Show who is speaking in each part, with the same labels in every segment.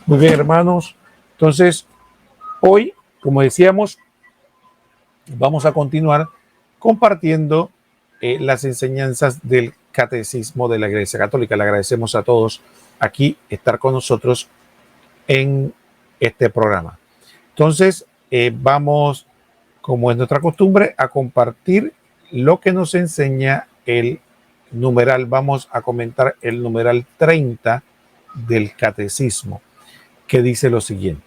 Speaker 1: Muy bien, hermanos. Entonces, hoy, como decíamos, vamos a continuar compartiendo las enseñanzas del Catecismo de la Iglesia Católica. Le agradecemos a todos aquí estar con nosotros en este programa. Entonces, vamos, como es nuestra costumbre, a compartir lo que nos enseña el numeral. Vamos a comentar el numeral 30 del Catecismo, que dice lo siguiente: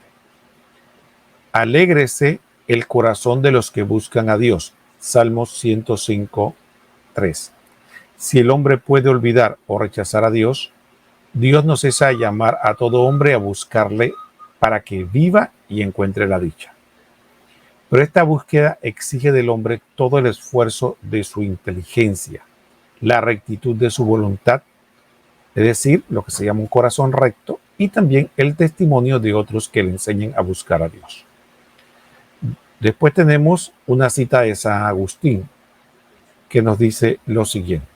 Speaker 1: alégrese el corazón de los que buscan a Dios. Salmos 105, 3. Si el hombre puede olvidar o rechazar a Dios, Dios no cesa de llamar a todo hombre a buscarle para que viva y encuentre la dicha. Pero esta búsqueda exige del hombre todo el esfuerzo de su inteligencia, la rectitud de su voluntad, es decir, lo que se llama un corazón recto, y también el testimonio de otros que le enseñen a buscar a Dios. Después tenemos una cita de San Agustín que nos dice lo siguiente: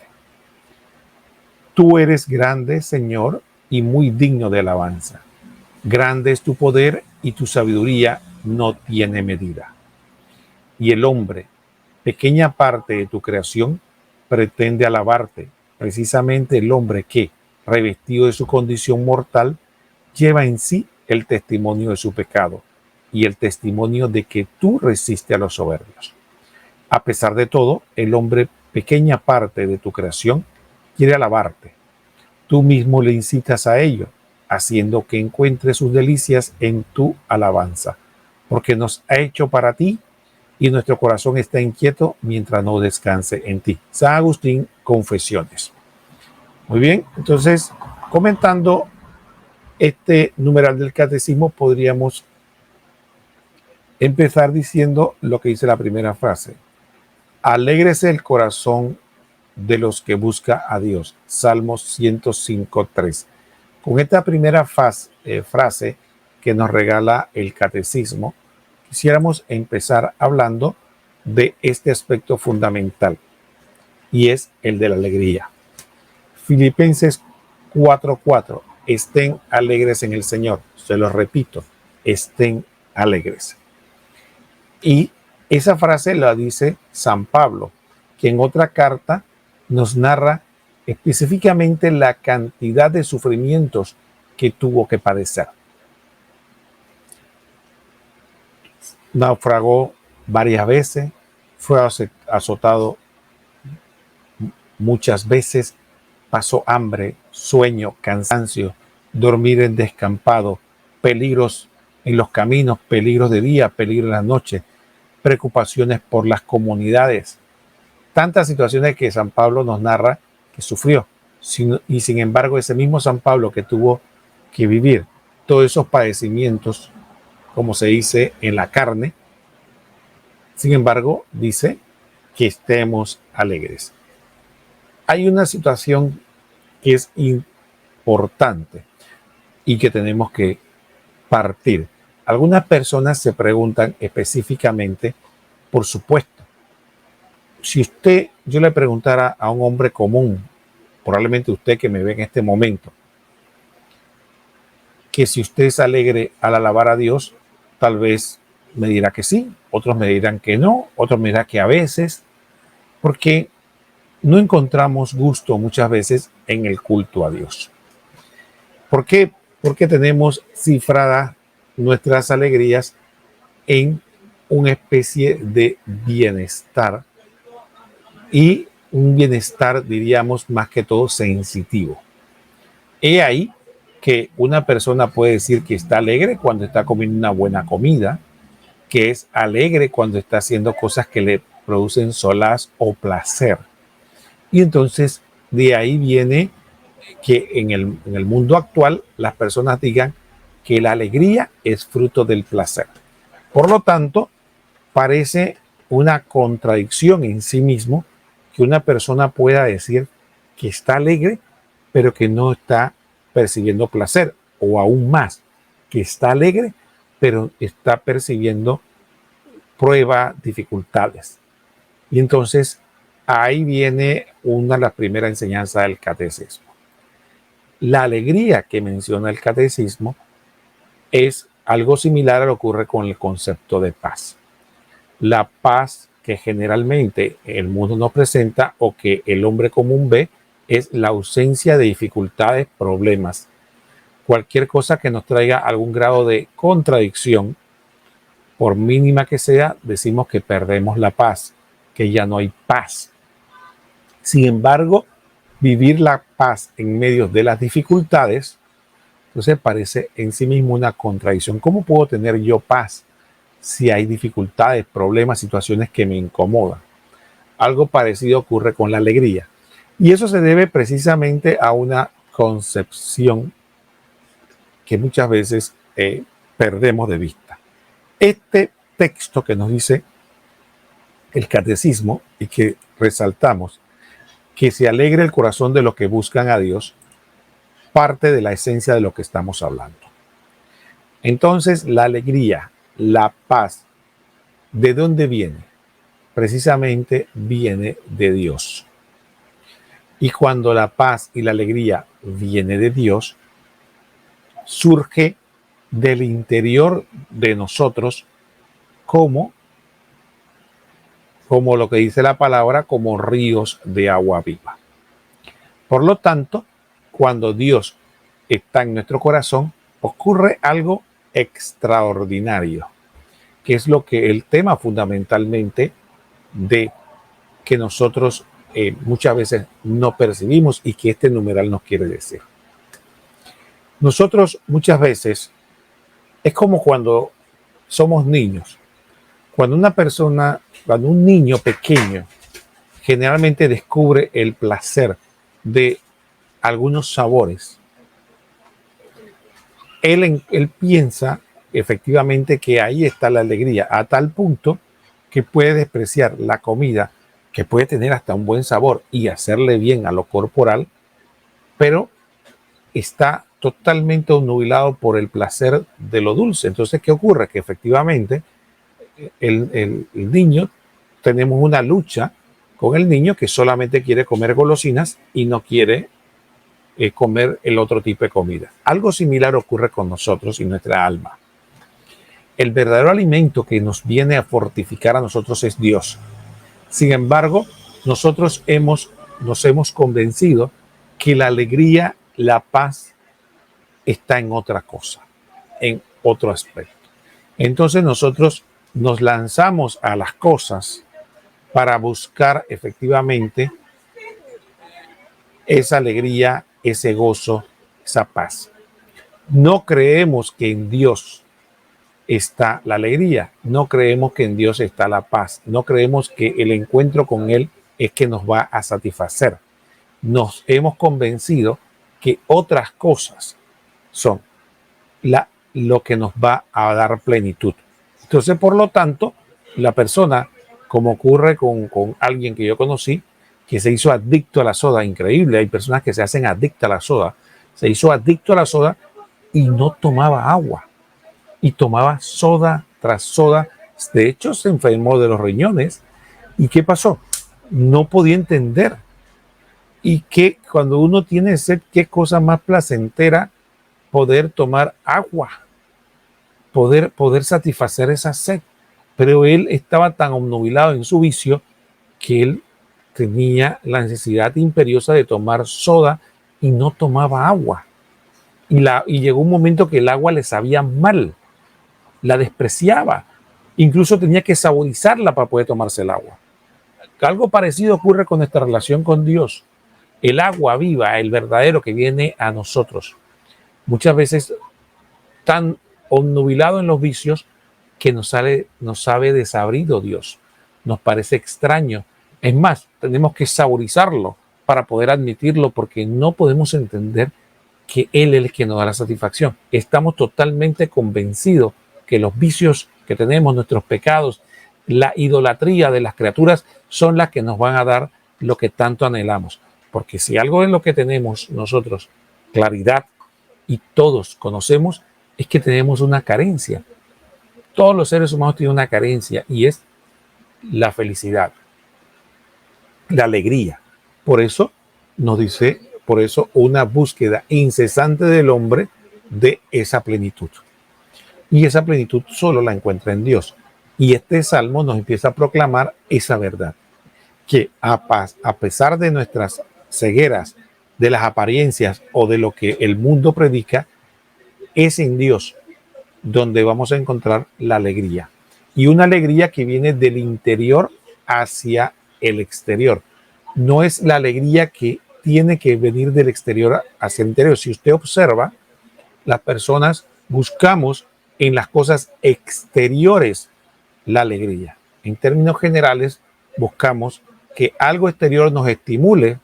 Speaker 1: tú eres grande, Señor, y muy digno de alabanza. Grande es tu poder y tu sabiduría no tiene medida. Y el hombre, pequeña parte de tu creación, pretende alabarte, precisamente el hombre que, revestido de su condición mortal, lleva en sí el testimonio de su pecado y el testimonio de que tú resistes a los soberbios. A pesar de todo, el hombre, pequeña parte de tu creación, quiere alabarte. Tú mismo le incitas a ello, haciendo que encuentre sus delicias en tu alabanza, porque nos ha hecho para ti y nuestro corazón está inquieto mientras no descanse en ti. San Agustín, Confesiones. Muy bien, entonces, comentando este numeral del catecismo, podríamos empezar diciendo lo que dice la primera frase: alégrese el corazón de los que busca a Dios. Salmos 105, 3. Con esta primera frase que nos regala el catecismo, quisiéramos empezar hablando de este aspecto fundamental, y es el de la alegría. Filipenses 4:4. Estén alegres en el Señor. Se los repito, estén alegres. Y esa frase la dice San Pablo, que en otra carta nos narra específicamente la cantidad de sufrimientos que tuvo que padecer. Naufragó varias veces, fue azotado muchas veces, pasó hambre, sueño, cansancio, dormir en descampado, peligros en los caminos, peligros de día, peligros en la noche, preocupaciones por las comunidades. Tantas situaciones que San Pablo nos narra que sufrió. Y sin embargo, ese mismo San Pablo que tuvo que vivir todos esos padecimientos, como se dice, en la carne, sin embargo, dice que estemos alegres. Hay una situación que es importante y que tenemos que partir. Algunas personas se preguntan específicamente, por supuesto, si yo le preguntara a un hombre común, probablemente usted que me ve en este momento, que si usted es alegre al alabar a Dios, tal vez me dirá que sí, otros me dirán que no, otros me dirán que a veces, porque no encontramos gusto muchas veces en el culto a Dios. ¿Por qué? Porque tenemos cifradas nuestras alegrías en una especie de bienestar, y un bienestar, diríamos, más que todo sensitivo. He ahí que una persona puede decir que está alegre cuando está comiendo una buena comida, que es alegre cuando está haciendo cosas que le producen solaz o placer. Y entonces de ahí viene que en el mundo actual las personas digan que la alegría es fruto del placer. Por lo tanto, parece una contradicción en sí mismo que una persona pueda decir que está alegre, pero que no está percibiendo placer, o aún más, que está alegre, pero está percibiendo pruebas, dificultades. Y entonces ahí viene una de las primeras enseñanzas del catecismo. La alegría que menciona el catecismo es algo similar a lo que ocurre con el concepto de paz. La paz que generalmente el mundo nos presenta o que el hombre común ve es la ausencia de dificultades, problemas. Cualquier cosa que nos traiga algún grado de contradicción, por mínima que sea, decimos que perdemos la paz, que ya no hay paz. Sin embargo, vivir la paz en medio de las dificultades, entonces parece en sí mismo una contradicción. ¿Cómo puedo tener yo paz si hay dificultades, problemas, situaciones que me incomodan? Algo parecido ocurre con la alegría. Y eso se debe precisamente a una concepción que muchas veces perdemos de vista. Este texto que nos dice el catecismo y que resaltamos, que se alegre el corazón de los que buscan a Dios, parte de la esencia de lo que estamos hablando. Entonces, la alegría, la paz, ¿de dónde viene? Precisamente viene de Dios. Y cuando la paz y la alegría viene de Dios, surge del interior de nosotros como lo que dice la palabra, como ríos de agua viva. Por lo tanto, cuando Dios está en nuestro corazón, ocurre algo extraordinario, que es lo que el tema fundamentalmente de que nosotros muchas veces no percibimos y que este numeral nos quiere decir. Nosotros muchas veces es como cuando somos niños. Cuando un niño pequeño generalmente descubre el placer de algunos sabores, él piensa efectivamente que ahí está la alegría, a tal punto que puede despreciar la comida, que puede tener hasta un buen sabor y hacerle bien a lo corporal, pero está totalmente obnubilado por el placer de lo dulce. Entonces, ¿qué ocurre? Que efectivamente el niño, tenemos una lucha con el niño que solamente quiere comer golosinas y no quiere comer el otro tipo de comida. Algo similar ocurre con nosotros y nuestra alma. El verdadero alimento que nos viene a fortificar a nosotros es Dios. Sin embargo, nosotros nos hemos convencido que la alegría, la paz está en otra cosa, en otro aspecto. Entonces nosotros nos lanzamos a las cosas para buscar efectivamente esa alegría, ese gozo, esa paz. No creemos que en Dios está la alegría, no creemos que en Dios está la paz, no creemos que el encuentro con Él es que nos va a satisfacer. Nos hemos convencido que otras cosas son lo que nos va a dar plenitud. Entonces, por lo tanto, la persona, como ocurre con alguien que yo conocí, que se hizo adicto a la soda, increíble, hay personas que se hacen adictas a la soda, se hizo adicto a la soda y no tomaba agua, y tomaba soda tras soda, de hecho se enfermó de los riñones. ¿Y qué pasó? No podía entender. Y que cuando uno tiene sed, qué cosa más placentera poder tomar agua, poder satisfacer esa sed. Pero él estaba tan obnubilado en su vicio que él tenía la necesidad imperiosa de tomar soda y no tomaba agua. Y llegó un momento que el agua le sabía mal, la despreciaba, incluso tenía que saborizarla para poder tomarse el agua. Algo parecido ocurre con nuestra relación con Dios. El agua viva, el verdadero que viene a nosotros, muchas veces tan obnubilado en los vicios que nos sabe desabrido Dios, nos parece extraño. Es más, tenemos que saborizarlo para poder admitirlo, porque no podemos entender que Él es el que nos da la satisfacción. Estamos totalmente convencidos que los vicios que tenemos, nuestros pecados, la idolatría de las criaturas son las que nos van a dar lo que tanto anhelamos. Porque si algo es lo que tenemos nosotros, claridad, y todos conocemos, es que tenemos una carencia. Todos los seres humanos tienen una carencia, y es la felicidad, la alegría. Por eso nos dice, una búsqueda incesante del hombre de esa plenitud. Y esa plenitud solo la encuentra en Dios. Y este salmo nos empieza a proclamar esa verdad, que a pesar de nuestras cegueras, de las apariencias o de lo que el mundo predica, es en Dios donde vamos a encontrar la alegría. Y una alegría que viene del interior hacia el exterior. No es la alegría que tiene que venir del exterior hacia el interior. Si usted observa, las personas buscamos en las cosas exteriores la alegría. En términos generales, buscamos que algo exterior nos estimule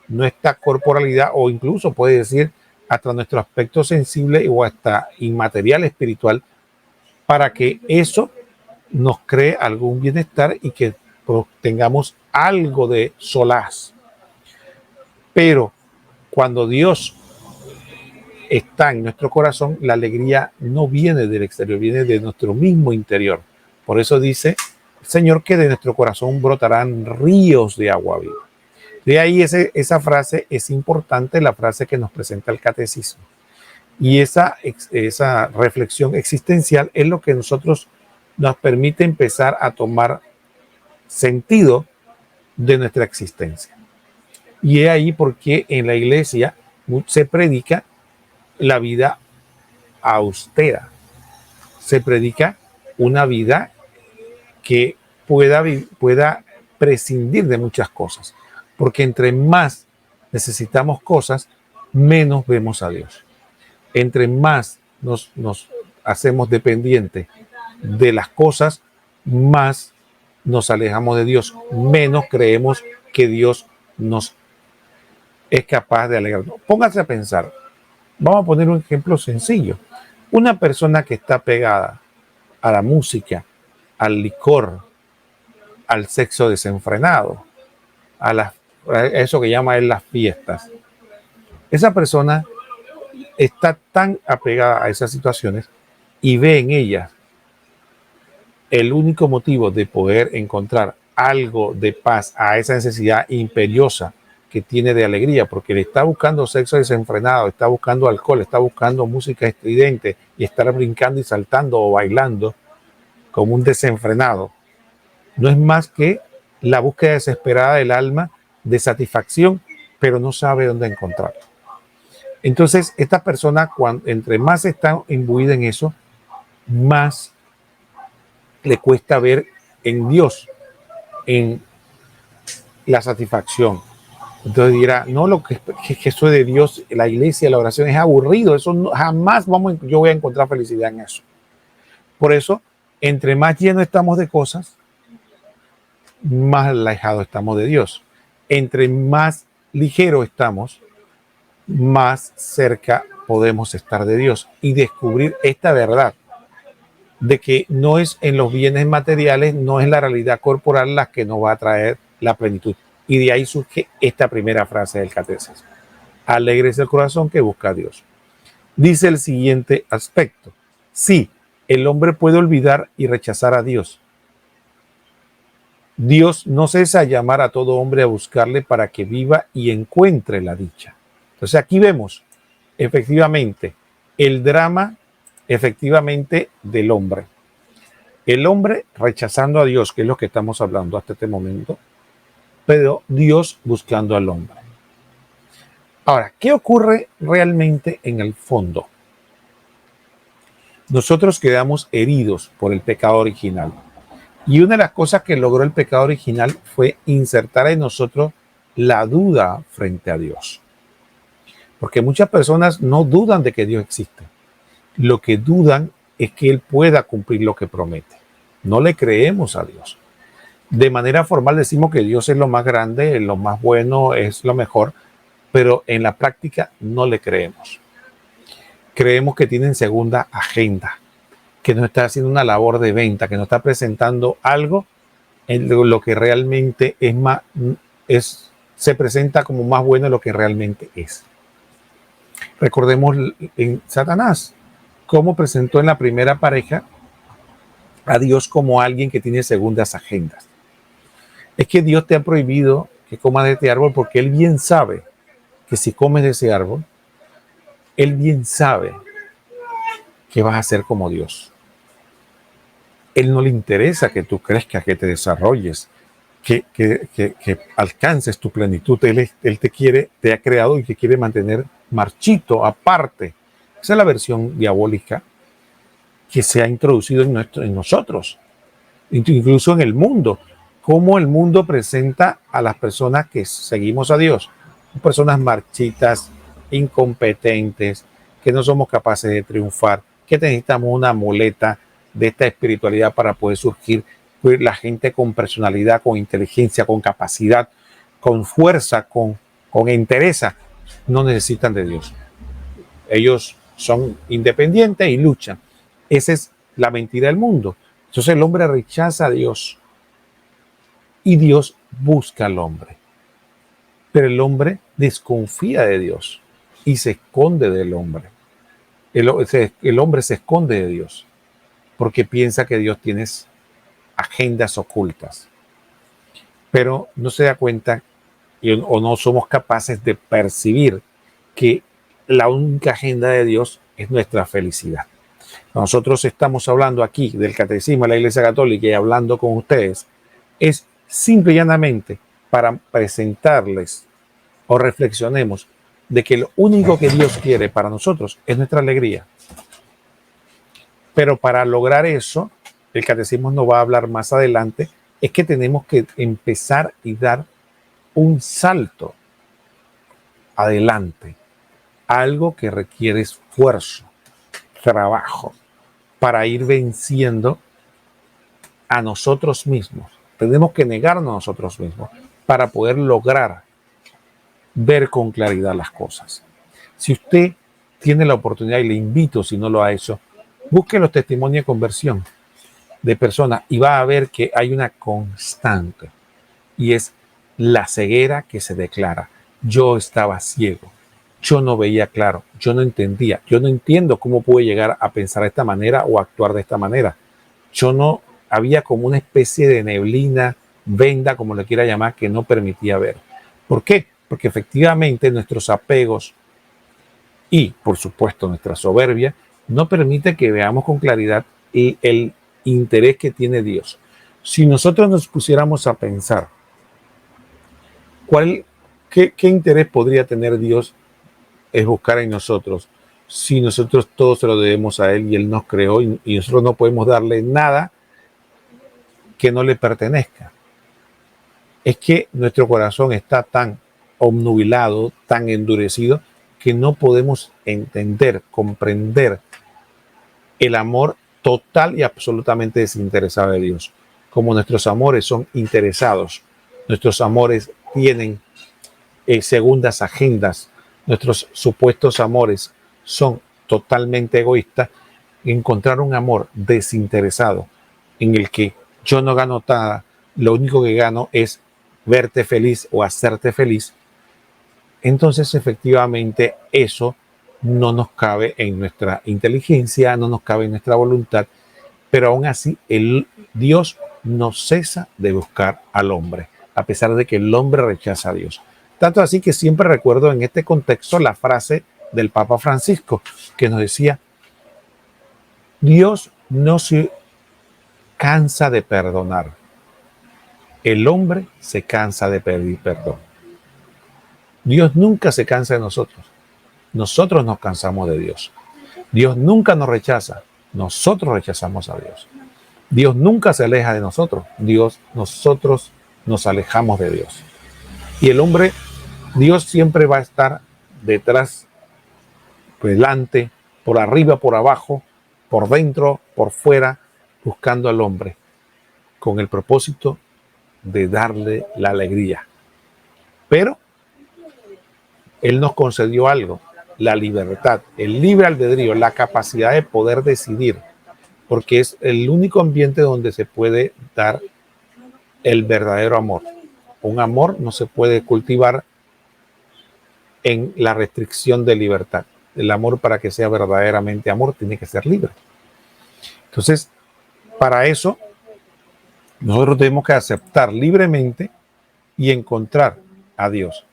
Speaker 1: nuestra corporalidad o incluso puede decir hasta nuestro aspecto sensible o hasta inmaterial espiritual para que eso nos cree algún bienestar y que tengamos algo de solaz. Pero cuando Dios está en nuestro corazón, la alegría no viene del exterior, viene de nuestro mismo interior. Por eso dice el Señor que de nuestro corazón brotarán ríos de agua viva. De ahí esa frase es importante, la frase que nos presenta el catecismo. Y esa reflexión existencial es lo que nosotros nos permite empezar a tomar sentido de nuestra existencia. Y es ahí porque en la iglesia se predica la vida austera. Se predica una vida que pueda prescindir de muchas cosas. Porque entre más necesitamos cosas, menos vemos a Dios. Entre más nos hacemos dependientes de las cosas, más nos alejamos de Dios, menos creemos que Dios nos es capaz de alegrarnos. Póngase a pensar. Vamos a poner un ejemplo sencillo. Una persona que está pegada a la música, al licor, al sexo desenfrenado, a eso que llama él las fiestas. Esa persona está tan apegada a esas situaciones y ve en ellas el único motivo de poder encontrar algo de paz a esa necesidad imperiosa que tiene de alegría, porque le está buscando sexo desenfrenado, está buscando alcohol, está buscando música estridente y estar brincando y saltando o bailando como un desenfrenado. No es más que la búsqueda desesperada del alma de satisfacción, pero no sabe dónde encontrarla. Entonces, esta persona, entre más está imbuida en eso, más le cuesta ver en Dios, en la satisfacción. Entonces dirá, no, lo que eso de Dios, la iglesia, la oración es aburrido, eso no, jamás yo voy a encontrar felicidad en eso. Por eso, entre más llenos estamos de cosas, más alejados estamos de Dios. Entre más ligeros estamos, más cerca podemos estar de Dios y descubrir esta verdad de que no es en los bienes materiales, no es la realidad corporal la que nos va a traer la plenitud. Y de ahí surge esta primera frase del catecismo. Alegre es el corazón que busca a Dios. Dice el siguiente aspecto. Sí, el hombre puede olvidar y rechazar a Dios. Dios no cesa a llamar a todo hombre a buscarle para que viva y encuentre la dicha. Entonces aquí vemos efectivamente el drama efectivamente del hombre. El hombre rechazando a Dios, que es lo que estamos hablando hasta este momento, pero Dios buscando al hombre. Ahora, ¿qué ocurre realmente en el fondo? Nosotros quedamos heridos por el pecado original. Y una de las cosas que logró el pecado original fue insertar en nosotros la duda frente a Dios. Porque muchas personas no dudan de que Dios existe. Lo que dudan es que Él pueda cumplir lo que promete. No le creemos a Dios. De manera formal decimos que Dios es lo más grande, lo más bueno, es lo mejor, pero en la práctica no le creemos. Creemos que tienen segunda agenda, que no está haciendo una labor de venta, que no está presentando algo en lo que realmente se presenta como más bueno de lo que realmente es. Recordemos en Satanás, cómo presentó en la primera pareja a Dios como alguien que tiene segundas agendas. Es que Dios te ha prohibido que comas de este árbol porque Él bien sabe que si comes de ese árbol, Él bien sabe que vas a ser como Dios. Él no le interesa que tú crezcas, que te desarrolles, que alcances tu plenitud. Él te quiere, te ha creado y te quiere mantener marchito, aparte. Esa es la versión diabólica que se ha introducido en nosotros, incluso en el mundo. Cómo el mundo presenta a las personas que seguimos a Dios, personas marchitas, incompetentes, que no somos capaces de triunfar, que necesitamos una muleta de esta espiritualidad para poder surgir. La gente con personalidad, con inteligencia, con capacidad, con fuerza, con entereza, no necesitan de Dios. Ellos son independientes y luchan. Esa es la mentira del mundo. Entonces el hombre rechaza a Dios y Dios busca al hombre. Pero el hombre desconfía de Dios y se esconde del hombre. El hombre se esconde de Dios porque piensa que Dios tiene agendas ocultas. Pero no se da cuenta o no somos capaces de percibir que la única agenda de Dios es nuestra felicidad. Nosotros estamos hablando aquí del catecismo de la Iglesia Católica y hablando con ustedes, es simple y llanamente para presentarles o reflexionemos de que lo único que Dios quiere para nosotros es nuestra alegría. Pero para lograr eso, el catecismo nos va a hablar más adelante, es que tenemos que empezar y dar un salto adelante, algo que requiere esfuerzo, trabajo, para ir venciendo a nosotros mismos. Tenemos que negarnos a nosotros mismos para poder lograr ver con claridad las cosas. Si usted tiene la oportunidad, y le invito, si no lo ha hecho, busque los testimonios de conversión de personas y va a ver que hay una constante y es la ceguera que se declara. Yo estaba ciego, yo no veía claro, yo no entendía, yo no entiendo cómo pude llegar a pensar de esta manera o actuar de esta manera. Yo no, había como una especie de neblina, venda, como le quiera llamar, que no permitía ver. ¿Por qué? Porque efectivamente nuestros apegos y, por supuesto, nuestra soberbia no permite que veamos con claridad el interés que tiene Dios. Si nosotros nos pusiéramos a pensar qué interés podría tener Dios es buscar en nosotros, si nosotros todos se lo debemos a Él y Él nos creó y nosotros no podemos darle nada que no le pertenezca. Es que nuestro corazón está tan obnubilado, tan endurecido, que no podemos entender, comprender el amor total y absolutamente desinteresado de Dios. Como nuestros amores son interesados, nuestros amores tienen segundas agendas, nuestros supuestos amores son totalmente egoístas, encontrar un amor desinteresado en el que yo no gano nada, lo único que gano es verte feliz o hacerte feliz, entonces efectivamente eso no nos cabe en nuestra inteligencia, no nos cabe en nuestra voluntad, pero aún así Dios no cesa de buscar al hombre, a pesar de que el hombre rechaza a Dios. Tanto así que siempre recuerdo en este contexto la frase del Papa Francisco, que nos decía, Dios no se cansa de perdonar, el hombre se cansa de pedir perdón. Dios nunca se cansa de nosotros. Nosotros nos cansamos de Dios. Dios nunca nos rechaza. Nosotros rechazamos a Dios. Dios nunca se aleja de nosotros. Nosotros nos alejamos de Dios. Y el hombre, Dios siempre va a estar detrás, delante, por arriba, por abajo, por dentro, por fuera, buscando al hombre, con el propósito de darle la alegría. Pero Él nos concedió algo, la libertad, el libre albedrío, la capacidad de poder decidir, porque es el único ambiente donde se puede dar el verdadero amor. Un amor no se puede cultivar en la restricción de libertad. El amor, para que sea verdaderamente amor, tiene que ser libre. Entonces, para eso, nosotros tenemos que aceptar libremente y encontrar a Dios.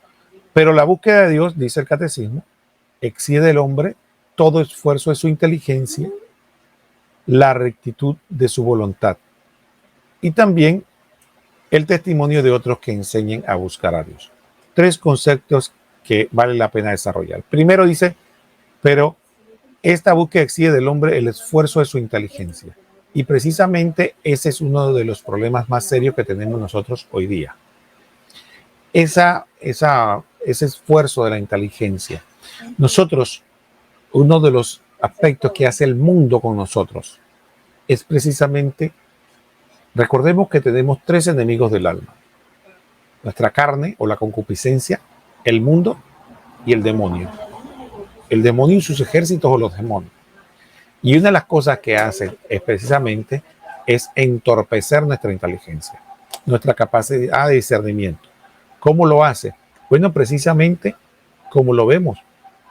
Speaker 1: Pero la búsqueda de Dios, dice el catecismo, excede el hombre todo esfuerzo de su inteligencia la rectitud de su voluntad y también el testimonio de otros que enseñen a buscar a Dios. Tres conceptos que vale la pena desarrollar. Primero dice, pero esta búsqueda exige del hombre el esfuerzo de su inteligencia. Y precisamente ese es uno de los problemas más serios que tenemos nosotros hoy día. Ese esfuerzo de la inteligencia. Nosotros, uno de los aspectos que hace el mundo con nosotros es precisamente, recordemos que tenemos tres enemigos del alma: nuestra carne o la concupiscencia, el mundo y el demonio. El demonio y sus ejércitos o los demonios. Y una de las cosas que hacen es precisamente es entorpecer nuestra inteligencia, nuestra capacidad de discernimiento. ¿Cómo lo hace? Bueno, precisamente como lo vemos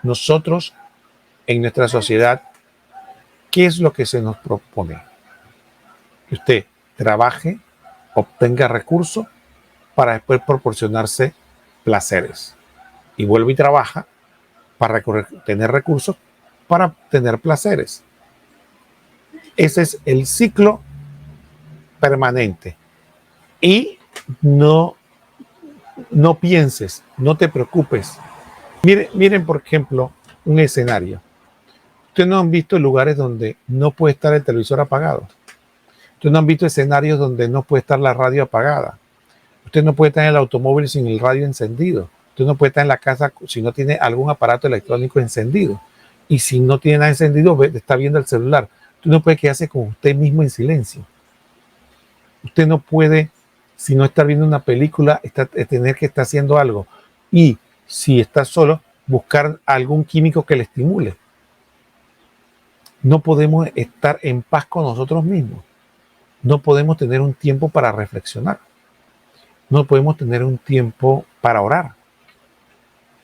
Speaker 1: nosotros en nuestra sociedad. ¿Qué es lo que se nos propone? Que usted trabaje, obtenga recursos para después proporcionarse placeres. Y vuelve y trabaja para tener recursos para tener placeres. Ese es el ciclo permanente. Y no pienses, no te preocupes. Miren, por ejemplo, un escenario. Ustedes no han visto lugares donde no puede estar el televisor apagado. Ustedes no han visto escenarios donde no puede estar la radio apagada. Usted no puede estar en el automóvil sin el radio encendido. Usted no puede estar en la casa si no tiene algún aparato electrónico encendido. Y si no tiene nada encendido, está viendo el celular. Usted no puede quedarse con usted mismo en silencio. Usted no puede, si no estar viendo una película, tener que estar haciendo algo. Y si está solo, buscar algún químico que le estimule. No podemos estar en paz con nosotros mismos. No podemos tener un tiempo para reflexionar. No podemos tener un tiempo para orar,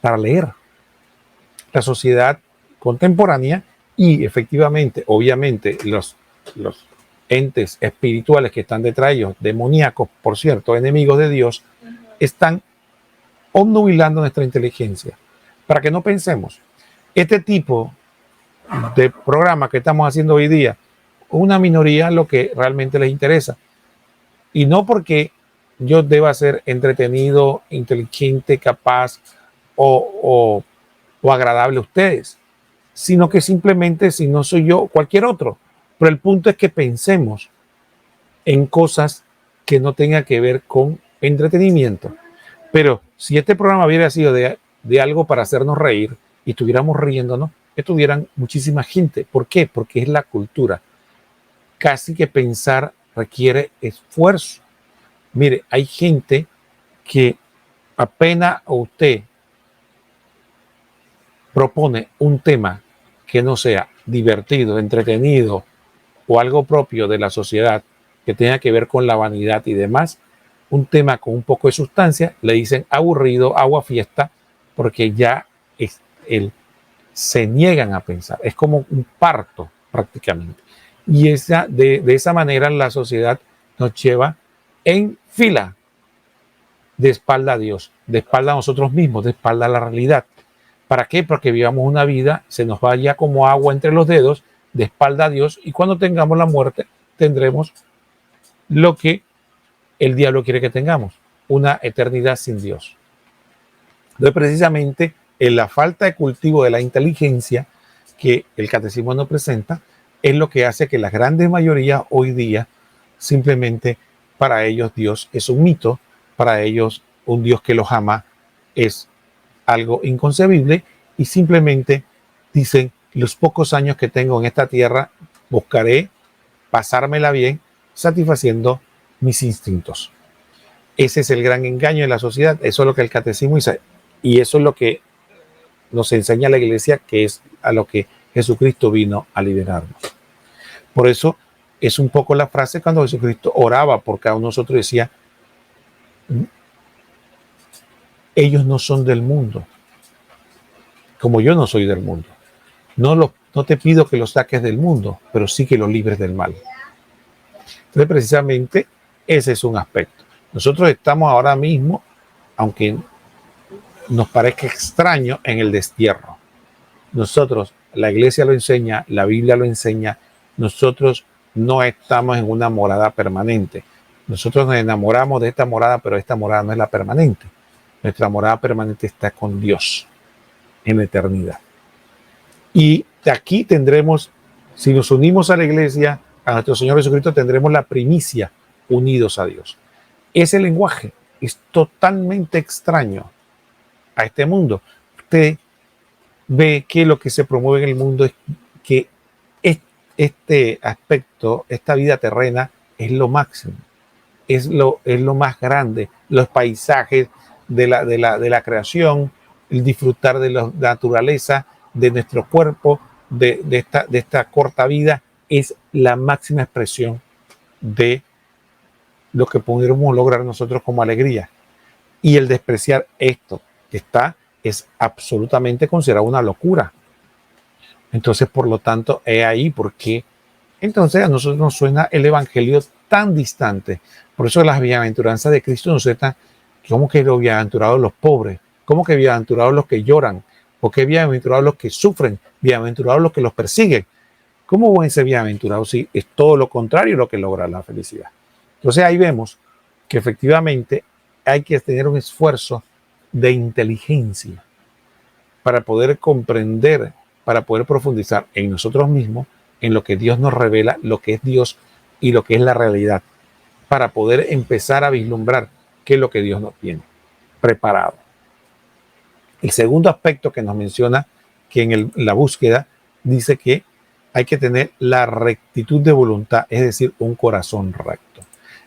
Speaker 1: para leer. La sociedad contemporánea y efectivamente, obviamente, los entes espirituales que están detrás de ellos, demoníacos, por cierto, enemigos de Dios, están obnubilando nuestra inteligencia para que no pensemos. Este tipo de programa que estamos haciendo hoy día, una minoría lo que realmente les interesa. Y no porque yo deba ser entretenido, inteligente, capaz o agradable a ustedes, sino que simplemente si no soy yo, cualquier otro. Pero el punto es que pensemos en cosas que no tengan que ver con entretenimiento. Pero si este programa hubiera sido de algo para hacernos reír y estuviéramos riéndonos, estuvieran muchísima gente. ¿Por qué? Porque es la cultura. Casi que pensar requiere esfuerzo. Mire, hay gente que apenas usted propone un tema que no sea divertido, entretenido o algo propio de la sociedad que tenga que ver con la vanidad y demás, un tema con un poco de sustancia, le dicen aburrido, agua fiesta, porque ya se niegan a pensar. Es como un parto prácticamente. Y de esa manera la sociedad nos lleva en fila, de espalda a Dios, de espalda a nosotros mismos, de espalda a la realidad. ¿Para qué? Porque vivamos una vida, se nos vaya como agua entre los dedos, de espalda a Dios, y cuando tengamos la muerte tendremos lo que el diablo quiere que tengamos, una eternidad sin Dios. Entonces, precisamente en la falta de cultivo de la inteligencia que el catecismo nos presenta, es lo que hace que la grande mayoría hoy día simplemente para ellos Dios es un mito, para ellos un Dios que los ama es algo inconcebible y simplemente dicen: los pocos años que tengo en esta tierra buscaré pasármela bien satisfaciendo mis instintos. Ese es el gran engaño de la sociedad. Eso es lo que el catecismo dice y eso es lo que nos enseña la iglesia, que es a lo que Jesucristo vino a liberarnos. Por eso es un poco la frase cuando Jesucristo oraba por cada uno de nosotros, decía: ellos no son del mundo, como yo no soy del mundo. No te pido que los saques del mundo, pero sí que los libres del mal. Entonces, precisamente, ese es un aspecto. Nosotros estamos ahora mismo, aunque nos parezca extraño, en el destierro. Nosotros, la iglesia lo enseña, la Biblia lo enseña, nosotros no estamos en una morada permanente. Nosotros nos enamoramos de esta morada, pero esta morada no es la permanente. Nuestra morada permanente está con Dios en la eternidad. Y aquí tendremos, si nos unimos a la iglesia, a nuestro Señor Jesucristo, tendremos la primicia unidos a Dios. Ese lenguaje es totalmente extraño a este mundo. Usted ve que lo que se promueve en el mundo es que este aspecto, esta vida terrena, es lo máximo, es lo más grande, los paisajes de la creación, el disfrutar de la naturaleza, de nuestro cuerpo, de esta corta vida, es la máxima expresión de lo que pudiéramos lograr nosotros como alegría. Y el despreciar esto que es absolutamente considerado una locura. Entonces, por lo tanto, es ahí porque entonces a nosotros nos suena el evangelio tan distante. Por eso las bienaventuranzas de Cristo nos suenan como que los bienaventurados los pobres, como que bienaventurados los que lloran, o que bienaventurados los que sufren, bienaventurados los que los persiguen. ¿Cómo pueden ser bienaventurados si es todo lo contrario lo que logra la felicidad? Entonces ahí vemos que efectivamente hay que tener un esfuerzo de inteligencia para poder comprender, para poder profundizar en nosotros mismos, en lo que Dios nos revela, lo que es Dios y lo que es la realidad, para poder empezar a vislumbrar qué es lo que Dios nos tiene preparado. El segundo aspecto que nos menciona, que en la búsqueda dice que hay que tener la rectitud de voluntad, es decir, un corazón recto.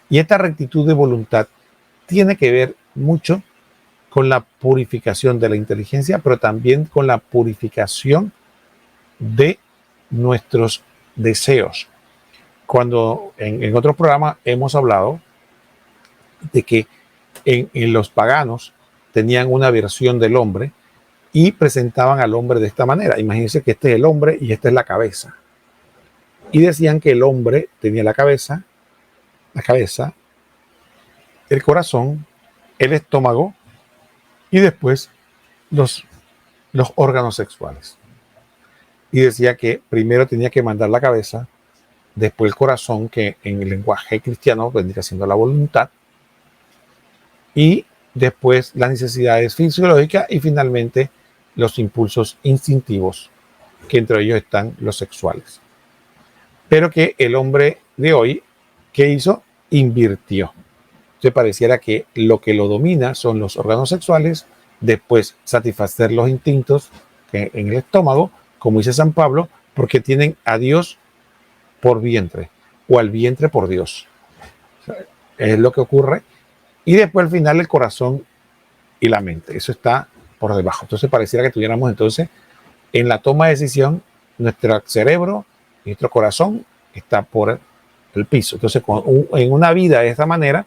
Speaker 1: Y esta rectitud de voluntad tiene que ver mucho con la purificación de la inteligencia, pero también con la purificación de nuestros deseos. Cuando en otros programas hemos hablado de que en los paganos tenían una versión del hombre y presentaban al hombre de esta manera. Imagínense que este es el hombre y esta es la cabeza. Y decían que el hombre tenía la cabeza, el corazón, el estómago y después los órganos sexuales. Y decía que primero tenía que mandar la cabeza, después el corazón, que en el lenguaje cristiano vendría siendo la voluntad, y después las necesidades fisiológicas y finalmente los impulsos instintivos, que entre ellos están los sexuales. Pero que el hombre de hoy, ¿qué hizo? Invirtió. Entonces pareciera que lo que lo domina son los órganos sexuales, después satisfacer los instintos que en el estómago, como dice San Pablo, porque tienen a Dios por vientre o al vientre por Dios. Es lo que ocurre. Y después al final el corazón y la mente. Eso está por debajo. Entonces pareciera que tuviéramos entonces en la toma de decisión nuestro cerebro y nuestro corazón está por el piso. Entonces en una vida de esta manera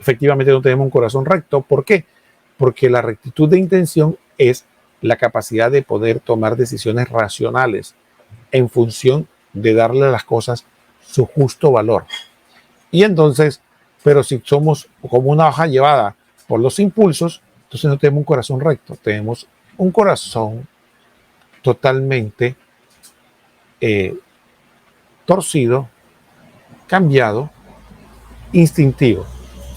Speaker 1: efectivamente no tenemos un corazón recto. ¿Por qué? Porque la rectitud de intención es la capacidad de poder tomar decisiones racionales en función de darle a las cosas su justo valor. Y entonces, pero si somos como una hoja llevada por los impulsos, entonces no tenemos un corazón recto, tenemos un corazón totalmente torcido, cambiado, instintivo.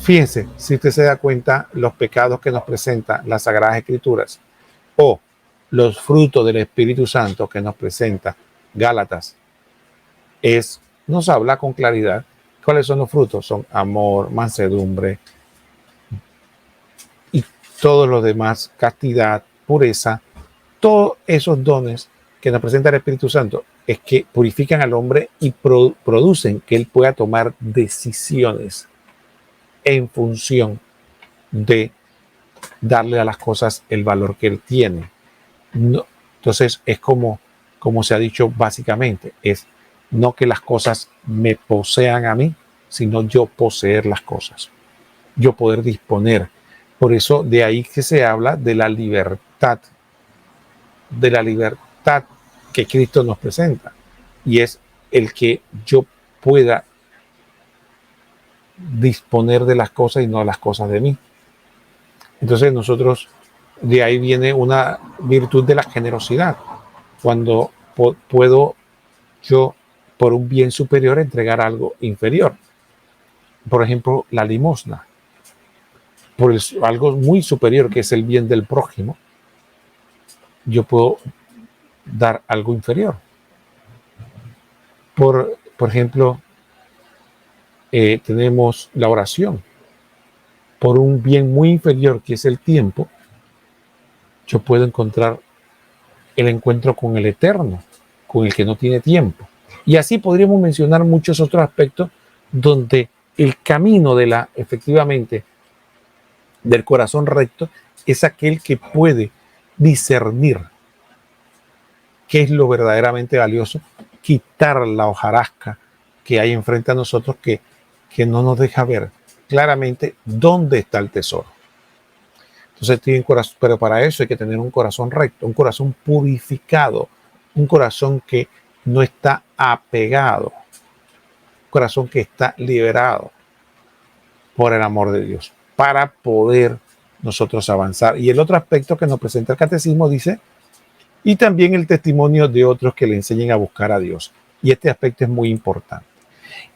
Speaker 1: Fíjense, si usted se da cuenta, los pecados que nos presentan las Sagradas Escrituras o los frutos del Espíritu Santo que nos presenta Gálatas, nos habla con claridad cuáles son los frutos. Son amor, mansedumbre y todos los demás, castidad, pureza, todos esos dones que nos presenta el Espíritu Santo es que purifican al hombre y producen que él pueda tomar decisiones en función de darle a las cosas el valor que él tiene. No, entonces es como se ha dicho básicamente, es no que las cosas me posean a mí, sino yo poseer las cosas, yo poder disponer. Por eso de ahí que se habla de la libertad que Cristo nos presenta, y es el que yo pueda disponer de las cosas y no las cosas de mí. Entonces nosotros, de ahí viene una virtud de la generosidad, cuando puedo yo por un bien superior entregar algo inferior. Por ejemplo, la limosna. Por algo muy superior que es el bien del prójimo, yo puedo dar algo inferior. Por ejemplo, tenemos la oración. Por un bien muy inferior que es el tiempo, yo puedo encontrar el encuentro con el Eterno, con el que no tiene tiempo. Y así podríamos mencionar muchos otros aspectos donde el camino efectivamente, del corazón recto es aquel que puede discernir qué es lo verdaderamente valioso, quitar la hojarasca que hay enfrente a nosotros que no nos deja ver claramente dónde está el tesoro. Entonces, pero para eso hay que tener un corazón recto, un corazón purificado, un corazón que no está apegado, un corazón que está liberado por el amor de Dios, para poder nosotros avanzar. Y el otro aspecto que nos presenta el catecismo dice, y también el testimonio de otros que le enseñen a buscar a Dios. Y este aspecto es muy importante,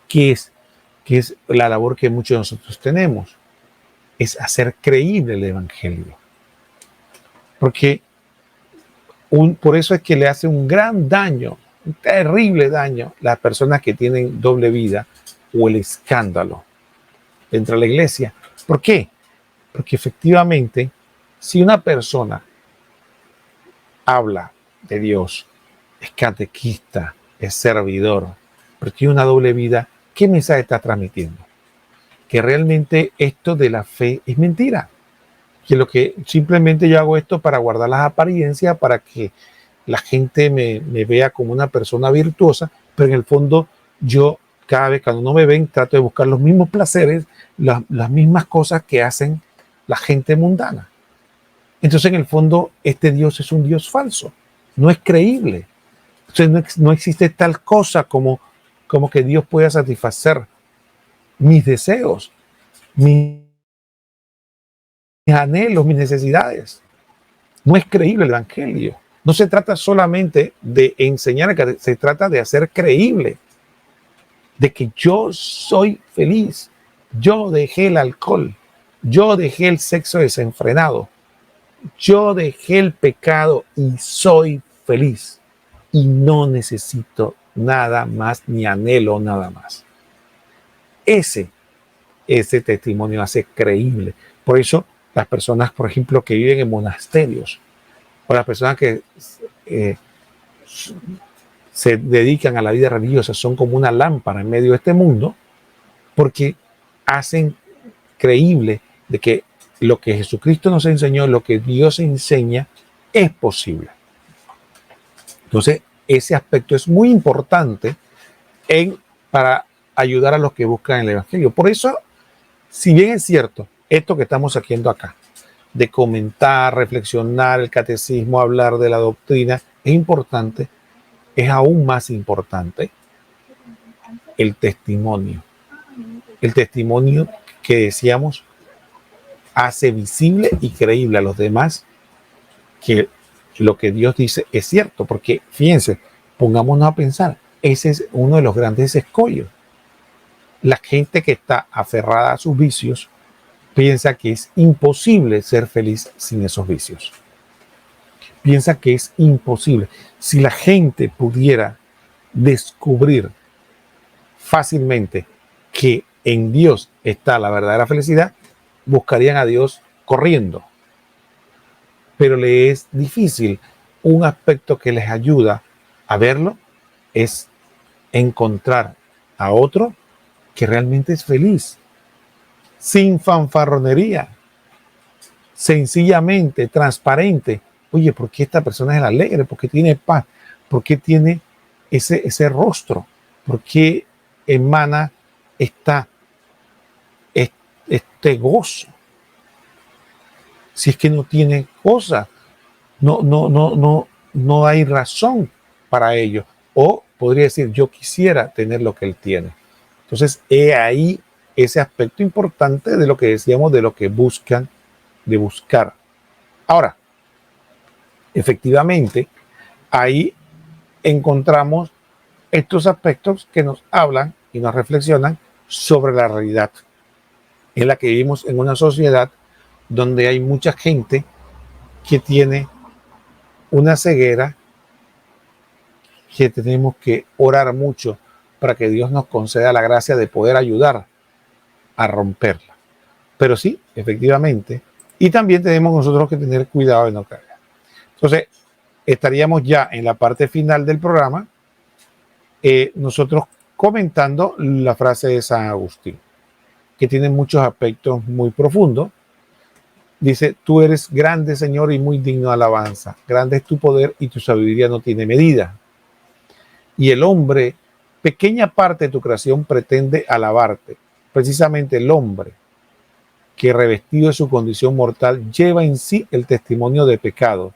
Speaker 1: que es la labor que muchos de nosotros tenemos, es hacer creíble el Evangelio. Porque por eso es que le hace un gran daño, un terrible daño, las personas que tienen doble vida o el escándalo dentro de la iglesia. ¿Por qué? Porque efectivamente, si una persona habla de Dios, es catequista, es servidor, pero tiene una doble vida, ¿qué mensaje está transmitiendo? Que realmente esto de la fe es mentira. Que lo que simplemente yo hago esto para guardar las apariencias, para que la gente me vea como una persona virtuosa, pero en el fondo yo cada vez cuando no me ven trato de buscar los mismos placeres, las mismas cosas que hacen la gente mundana. Entonces en el fondo este Dios es un Dios falso, no es creíble. Entonces no existe tal cosa como que Dios pueda satisfacer mis deseos, mis anhelos, mis necesidades. No es creíble el Evangelio. No se trata solamente de enseñar, se trata de hacer creíble de que yo soy feliz. Yo dejé el alcohol. Yo dejé el sexo desenfrenado. Yo dejé el pecado y soy feliz. Y no necesito nada más ni anhelo nada más. Ese testimonio hace creíble. Por eso las personas, por ejemplo, que viven en monasterios o las personas que se dedican a la vida religiosa son como una lámpara en medio de este mundo porque hacen creíble de que lo que Jesucristo nos enseñó, lo que Dios enseña, es posible. Entonces, ese aspecto es muy importante para ayudar a los que buscan el Evangelio. Por eso, si bien es cierto, esto que estamos haciendo acá, de comentar, reflexionar el catecismo, hablar de la doctrina, es importante, es aún más importante el testimonio. El testimonio que decíamos hace visible y creíble a los demás que lo que Dios dice es cierto, porque fíjense, pongámonos a pensar, ese es uno de los grandes escollos. La gente que está aferrada a sus vicios piensa que es imposible ser feliz sin esos vicios. Piensa que es imposible. Si la gente pudiera descubrir fácilmente que en Dios está la verdadera felicidad, buscarían a Dios corriendo. Pero le es difícil. Un aspecto que les ayuda a verlo es encontrar a otro que realmente es feliz, sin fanfarronería, sencillamente, transparente. Oye, ¿por qué esta persona es alegre? ¿Por qué tiene paz? ¿Por qué tiene ese rostro? ¿Por qué emana este gozo? Si es que no tiene cosas, no hay razón para ello. O podría decir, yo quisiera tener lo que él tiene. Entonces, he ahí ese aspecto importante de lo que decíamos, de lo que buscan, de buscar. Ahora, efectivamente, ahí encontramos estos aspectos que nos hablan y nos reflexionan sobre la realidad en la que vivimos en una sociedad donde hay mucha gente que tiene una ceguera que tenemos que orar mucho para que Dios nos conceda la gracia de poder ayudar a romperla. Pero sí, efectivamente, y también tenemos nosotros que tener cuidado de no caer. Entonces, estaríamos ya en la parte final del programa, nosotros comentando la frase de San Agustín, que tiene muchos aspectos muy profundos. Dice: tú eres grande, Señor, y muy digno de alabanza. Grande es tu poder y tu sabiduría no tiene medida. Y el hombre, pequeña parte de tu creación, pretende alabarte. Precisamente el hombre, que revestido de su condición mortal, lleva en sí el testimonio de pecado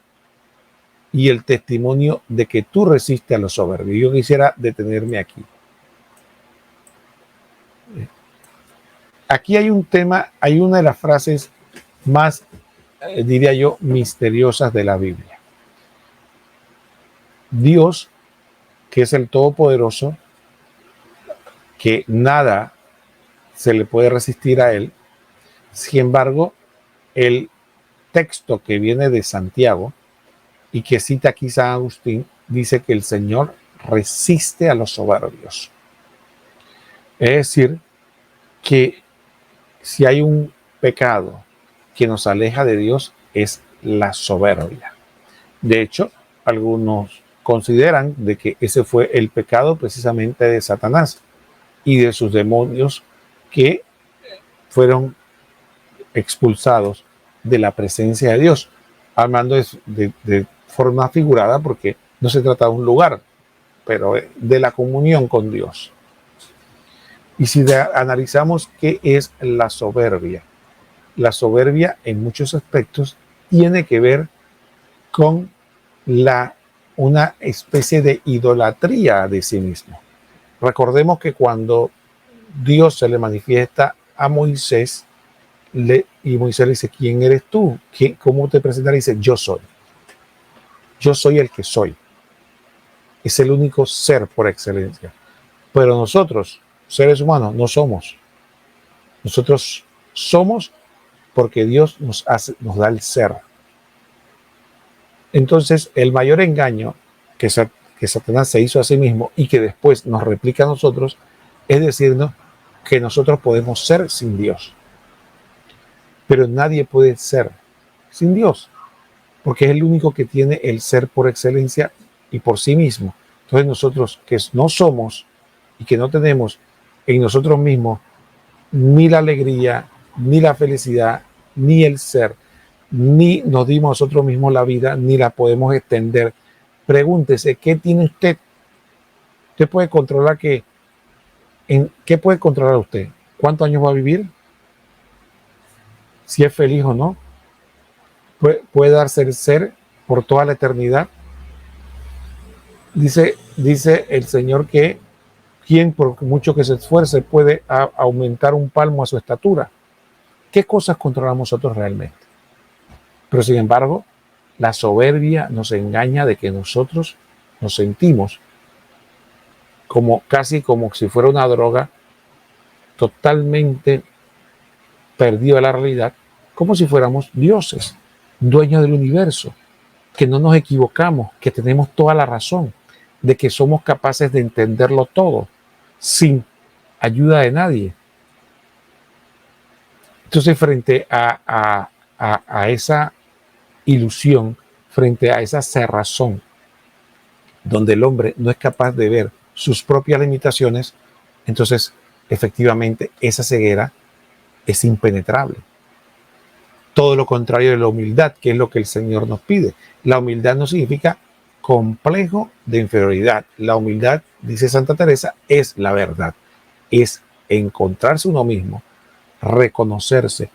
Speaker 1: y el testimonio de que tú resistes a los soberbios. Yo quisiera detenerme aquí. Aquí hay un tema, hay una de las frases más, diría yo, misteriosas de la Biblia. Dios, que es el Todopoderoso, que nada se le puede resistir a él. Sin embargo, el texto que viene de Santiago y que cita aquí San Agustín dice que el Señor resiste a los soberbios. Es decir, que si hay un pecado que nos aleja de Dios es la soberbia. De hecho, algunos consideran de que ese fue el pecado precisamente de Satanás y de sus demonios que fueron expulsados de la presencia de Dios, hablando de forma figurada, porque no se trata de un lugar, pero de la comunión con Dios. Y si analizamos qué es la soberbia en muchos aspectos tiene que ver con una especie de idolatría de sí mismo. Recordemos que cuando Dios se le manifiesta a Moisés, y Moisés le dice: ¿quién eres tú? ¿Cómo te presentas? Dice: yo soy el que soy. Es el único ser por excelencia. Pero nosotros, seres humanos, no somos. Nosotros somos porque Dios nos da el ser. Entonces, el mayor engaño que Satanás se hizo a sí mismo y que después nos replica a nosotros es decirnos que nosotros podemos ser sin Dios. Pero nadie puede ser sin Dios, porque es el único que tiene el ser por excelencia y por sí mismo. Entonces nosotros que no somos y que no tenemos en nosotros mismos ni la alegría, ni la felicidad, ni el ser, ni nos dimos a nosotros mismos la vida, ni la podemos extender. Pregúntese: ¿qué tiene usted? Usted puede controlar ¿qué puede controlar usted? ¿Cuántos años va a vivir? Si es feliz o no. ¿Puede darse el ser por toda la eternidad? Dice el Señor que quien por mucho que se esfuerce puede aumentar un palmo a su estatura. ¿Qué cosas controlamos nosotros realmente? Pero sin embargo, la soberbia nos engaña de que nosotros nos sentimos casi como si fuera una droga, totalmente perdido de la realidad, como si fuéramos dioses, dueños del universo, que no nos equivocamos, que tenemos toda la razón, de que somos capaces de entenderlo todo, sin ayuda de nadie. Entonces, frente a esa ilusión, frente a esa cerrazón, donde el hombre no es capaz de ver sus propias limitaciones, entonces, efectivamente, esa ceguera es impenetrable. Todo lo contrario de la humildad, que es lo que el Señor nos pide. La humildad no significa complejo de inferioridad. La humildad, dice Santa Teresa, es la verdad. Es encontrarse uno mismo, reconocerse,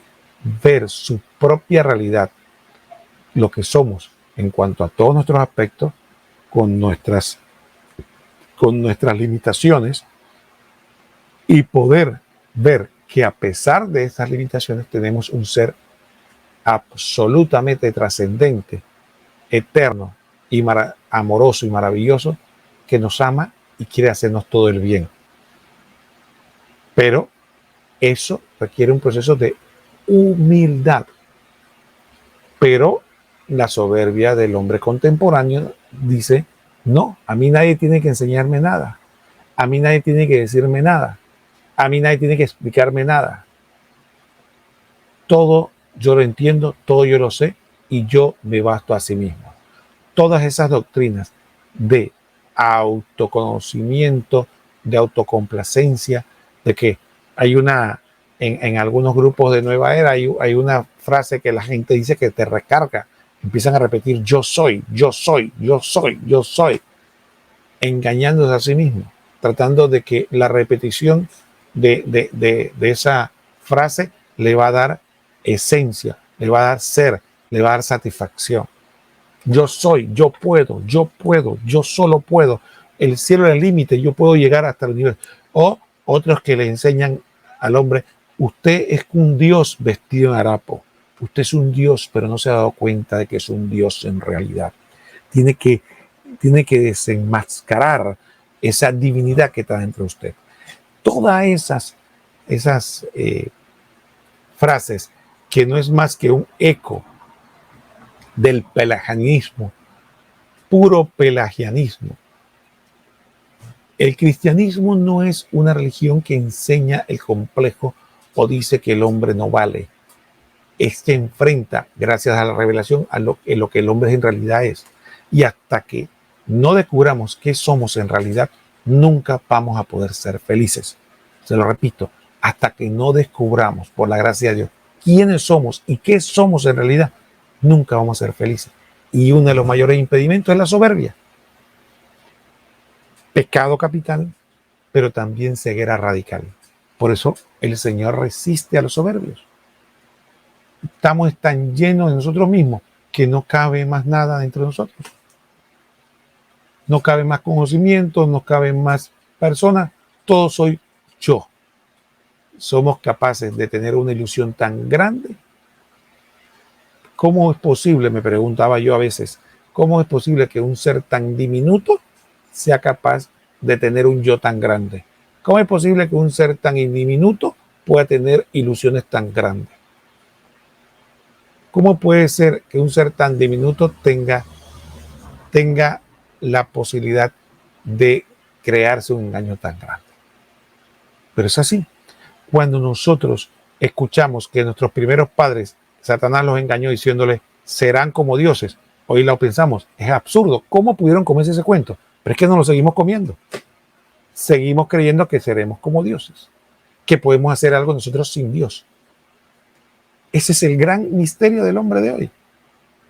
Speaker 1: ver su propia realidad, lo que somos en cuanto a todos nuestros aspectos, con nuestras limitaciones, y poder ver que a pesar de esas limitaciones tenemos un ser absolutamente trascendente, eterno y amoroso y maravilloso, que nos ama y quiere hacernos todo el bien. Pero eso requiere un proceso de humildad. Pero la soberbia del hombre contemporáneo dice, no, a mí nadie tiene que enseñarme nada. A mí nadie tiene que decirme nada. A mí nadie tiene que explicarme nada. Todo yo lo entiendo, todo yo lo sé y yo me basto a sí mismo. Todas esas doctrinas de autoconocimiento, de autocomplacencia, de que hay en algunos grupos de Nueva Era, hay una frase que la gente dice que te recarga. Empiezan a repetir yo soy, yo soy, yo soy, yo soy, engañándose a sí mismo, tratando de que la repetición de esa frase le va a dar esencia, le va a dar ser, le va a dar satisfacción. Yo soy, yo puedo, yo solo puedo. El cielo es el límite, yo puedo llegar hasta el universo. O otros que le enseñan al hombre, usted es un Dios vestido en harapo. Usted es un Dios, pero no se ha dado cuenta de que es un Dios en realidad. Tiene que desenmascarar esa divinidad que está dentro de usted. Todas esas frases que no es más que un eco del pelagianismo, puro pelagianismo. El cristianismo no es una religión que enseña el complejo o dice que el hombre no vale. Es que enfrenta, gracias a la revelación, a lo que el hombre en realidad es. Y hasta que no descubramos qué somos en realidad, nunca vamos a poder ser felices. Se lo repito, hasta que no descubramos, por la gracia de Dios, quiénes somos y qué somos en realidad, nunca vamos a ser felices. Y uno de los mayores impedimentos es la soberbia. Pecado capital, pero también ceguera radical. Por eso el Señor resiste a los soberbios. Estamos tan llenos de nosotros mismos que no cabe más nada dentro de nosotros. No cabe más conocimiento, no cabe más personas. Todo soy yo. Somos capaces de tener una ilusión tan grande. ¿Cómo es posible, me preguntaba yo a veces, cómo es posible que un ser tan diminuto sea capaz de tener un yo tan grande? ¿Cómo es posible que un ser tan diminuto pueda tener ilusiones tan grandes? ¿Cómo puede ser que un ser tan diminuto tenga la posibilidad de crearse un engaño tan grande? Pero es así. Cuando nosotros escuchamos que nuestros primeros padres, Satanás los engañó diciéndoles, serán como dioses, hoy lo pensamos, es absurdo. ¿Cómo pudieron comerse ese cuento? Pero es que no lo seguimos comiendo. Seguimos creyendo que seremos como dioses, que podemos hacer algo nosotros sin Dios. Ese es el gran misterio del hombre de hoy.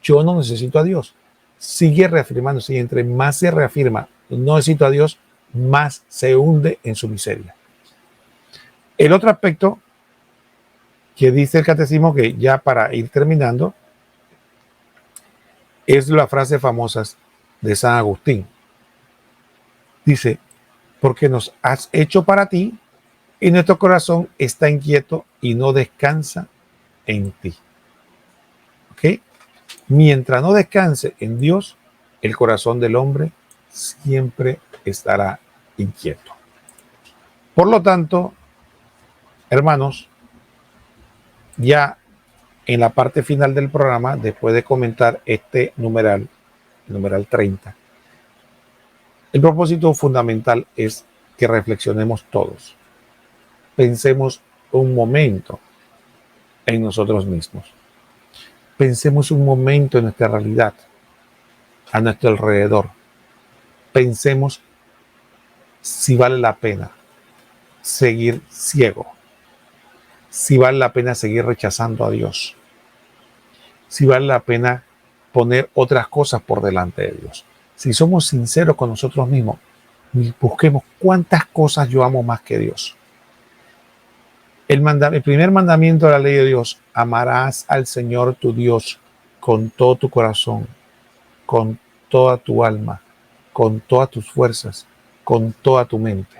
Speaker 1: Yo no necesito a Dios. Sigue reafirmándose y entre más se reafirma, no necesito a Dios, más se hunde en su miseria. El otro aspecto que dice el catecismo, que ya para ir terminando, es la frase famosa de San Agustín. Dice, porque nos has hecho para ti y nuestro corazón está inquieto y no descansa en ti. ¿Ok? Mientras no descanse en Dios, el corazón del hombre siempre estará inquieto. Por lo tanto, hermanos, ya en la parte final del programa, después de comentar este numeral, el numeral 30, el propósito fundamental es que reflexionemos todos. Pensemos un momento en nosotros mismos. Pensemos un momento en nuestra realidad, a nuestro alrededor. Pensemos si vale la pena seguir ciego, si vale la pena seguir rechazando a Dios, si vale la pena poner otras cosas por delante de Dios. Si somos sinceros con nosotros mismos, busquemos cuántas cosas yo amo más que Dios. El primer mandamiento de la ley de Dios, amarás al Señor tu Dios con todo tu corazón, con toda tu alma, con todas tus fuerzas, con toda tu mente.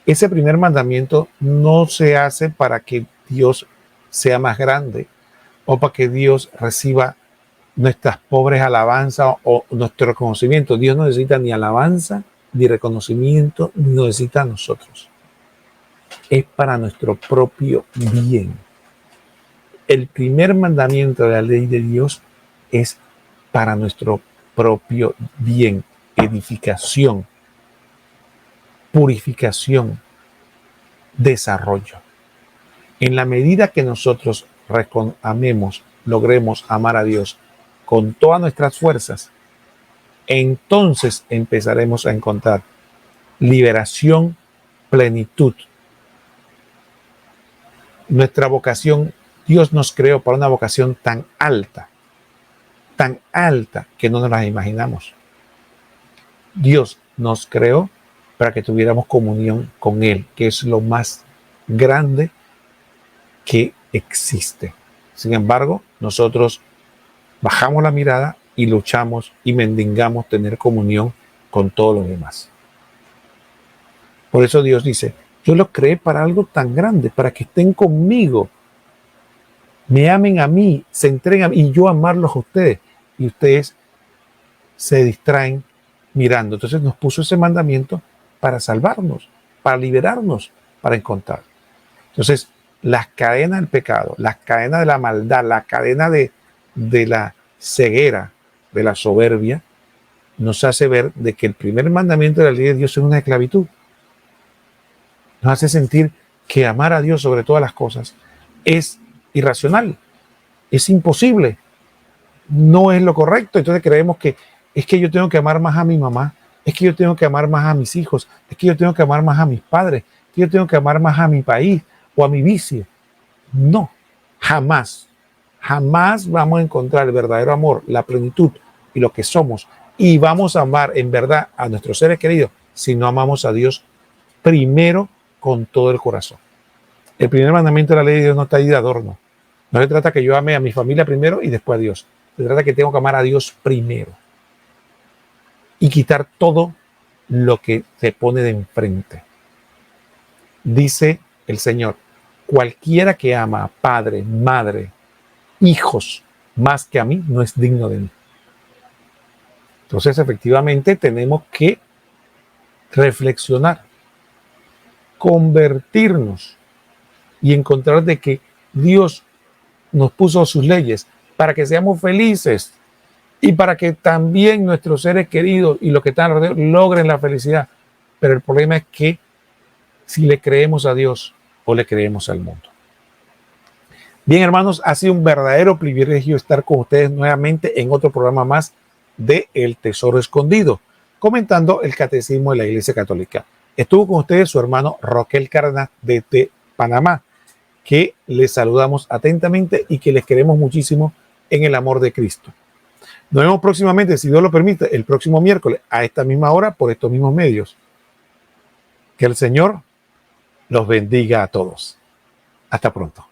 Speaker 1: Ese primer mandamiento no se hace para que Dios sea más grande o para que Dios reciba nuestras pobres alabanzas o nuestro reconocimiento. Dios no necesita ni alabanza, ni reconocimiento, ni nos necesita a nosotros. Es para nuestro propio bien. El primer mandamiento de la ley de Dios es para nuestro propio bien, edificación, purificación, desarrollo. En la medida que nosotros amemos, logremos amar a Dios con todas nuestras fuerzas, entonces empezaremos a encontrar liberación, plenitud. Nuestra vocación, Dios nos creó para una vocación tan alta que no nos la imaginamos. Dios nos creó para que tuviéramos comunión con Él, que es lo más grande que existe. Sin embargo, nosotros bajamos la mirada y luchamos y mendigamos tener comunión con todos los demás. Por eso Dios dice, yo los creé para algo tan grande, para que estén conmigo, me amen a mí, se entreguen a mí y yo amarlos a ustedes. Y ustedes se distraen mirando. Entonces nos puso ese mandamiento para salvarnos, para liberarnos, para encontrar. Entonces, las cadenas del pecado, las cadenas de la maldad, la cadena de la ceguera, de la soberbia, nos hace ver de que el primer mandamiento de la ley de Dios es una esclavitud. Nos hace sentir que amar a Dios sobre todas las cosas es irracional, es imposible, no es lo correcto. Entonces creemos que es que yo tengo que amar más a mi mamá, es que yo tengo que amar más a mis hijos, es que yo tengo que amar más a mis padres, es que yo tengo que amar más a mi país o a mi vicio. No, jamás vamos a encontrar el verdadero amor, la plenitud y lo que somos, y vamos a amar en verdad a nuestros seres queridos si no amamos a Dios primero con todo el corazón. El primer mandamiento de la ley de Dios no está ahí de adorno. No se trata que yo ame a mi familia primero y después a Dios. Se trata que tengo que amar a Dios primero y quitar todo lo que se pone de enfrente. Dice el Señor, cualquiera que ama a padre, madre, hijos más que a mí, no es digno de mí. Entonces, efectivamente, tenemos que reflexionar, convertirnos y encontrar de que Dios nos puso sus leyes para que seamos felices y para que también nuestros seres queridos y los que están alrededor logren la felicidad. Pero el problema es que si le creemos a Dios o le creemos al mundo. Bien, hermanos, ha sido un verdadero privilegio estar con ustedes nuevamente en otro programa más de El Tesoro Escondido, comentando el Catecismo de la Iglesia Católica. Estuvo con ustedes su hermano Roquel Cárdenas desde Panamá, que les saludamos atentamente y que les queremos muchísimo en el amor de Cristo. Nos vemos próximamente, si Dios lo permite, el próximo miércoles a esta misma hora por estos mismos medios. Que el Señor los bendiga a todos. Hasta pronto.